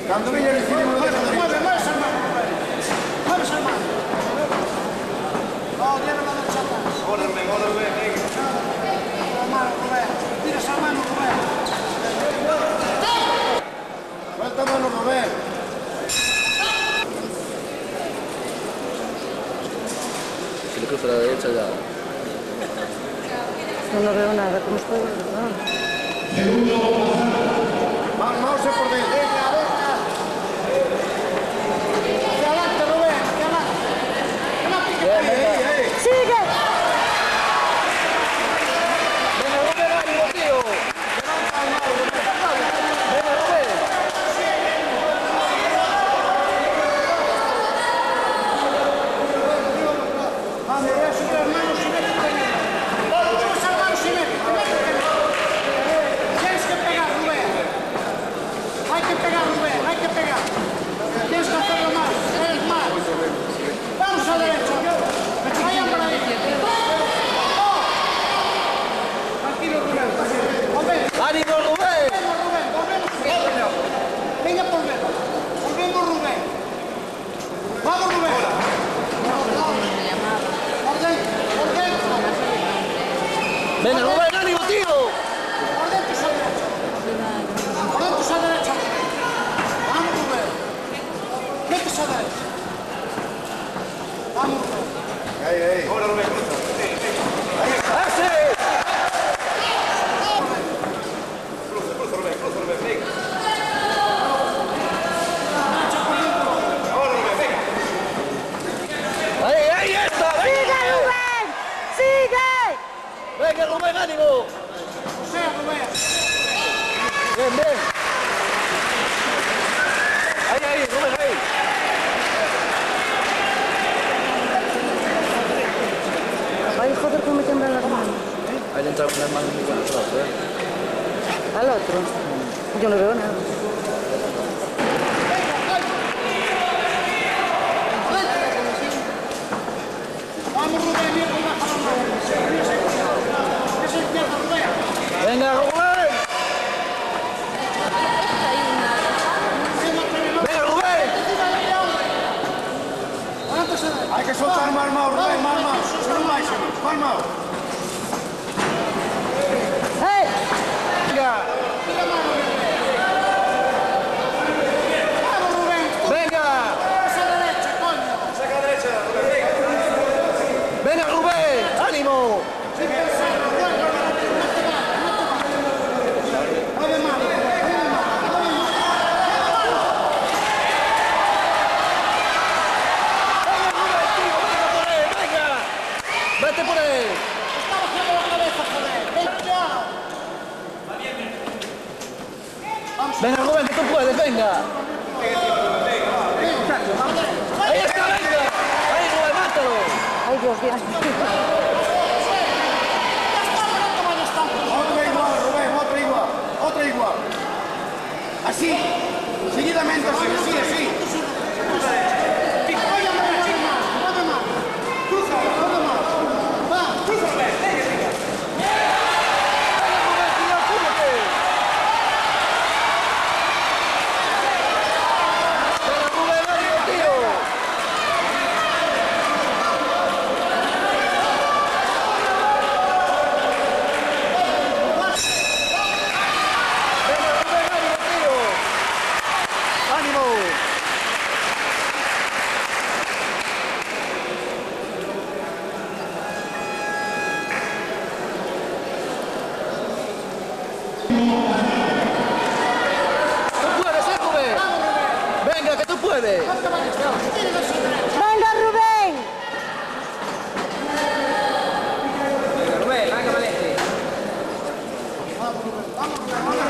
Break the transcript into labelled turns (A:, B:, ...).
A: Cuando venga el cine, mueve esa mano. Mueve esa mano. No, tiene la derecha atrás. Órale, venga. La mano, Rubén. Tira esa mano, Rubén. Suelta mano, Rubén.
B: Si le cruza a la derecha ya.
C: No veo nada, ¿cómo estoy? No.
A: Segundo. Vamos a por dentro. Venga, venga. Hacia adelante, Rubén, hacia adelante.
C: ¡Sigue!
B: Venga, Rubén, ánimo, tío. Venga, Rubén.
A: Vamos, voy a subir las manos y métete. Sube esas manos y métete. Tienes que pegar, Rubén. Hay que pegar, Rubén, hay que pegar. Tienes que hacerlo más, eres más. Vamos a la derecha. Vayan para ahí. Tranquilo, Rubén. Volvemos.
B: ¡Ánimo, Rubén!
A: Volvemos, Rubén. Volvemos. Venga, volvemos. Volvemos, Rubén. Vamos, Rubén. Por dentro.
B: Venga, Rubén, ánimo, tío.
A: Por dentro esa derecha. Por dentro esa derecha. Vamos, Rubén. Mete esa derecha. Vamos, Rubén. Ahora, Rubén. Ahí está.
B: ¡Ese!
A: Cruza, Rubén, venga. Ahora, Rubén, venga.
B: ¡Ahí está!
C: ¡Sigue, Rubén! ¡Sigue!
B: ¡Venga, Rubén, ánimo!
A: O sea, Rubén.
B: Bien. Ahí, Rubén, ahí.
C: Ay, joder, cómo me tiemblan las manos.
B: Ahí le entra una mano muy buena atrás, ¿eh?
C: Al otro. Yo no veo nada.
A: Vamos, Rubén, mira cómo baja la mano. Esa izquierda, Rubén.
B: ¡Venga, Rubén! ¡Venga, Rubén!
A: Hay que soltar más mano, Rubén, más mano. Solo más mano.
C: ¡Hey!
B: ¡Venga!
A: Vamos, Rubén.
B: ¡Venga!
A: Esa derecha, coño. Saca derecha, Rubén.
B: ¡Venga, Rubén! ¡Ánimo!
A: Sin pensar, Rubén. Mueve mano, mueve mano.
B: ¡Venga! ¡Vete por él!
A: Está bajando la cabeza, joder. Ven ya.
B: ¡Venga, Rubén, que tú puedes! ¡Venga! ¡Ahí está, venga! ¡Ahí, Rubén, mátalo!
C: Ay, Dios mío.
A: Otra igual, Rubén, otra igual. Así, seguidamente, así. Mueve más. Cruza más. Va, cruza.
B: ¡Venga, Rubén, ánimo, tío! ¡Venga, Rubén, ánimo, tío! ¡Ánimo! ¡Tú puedes, Rubén! ¡Venga, que tú puedes!
C: ¡Venga, Rubén!
B: Rubén, venga, valente.
A: Vamos,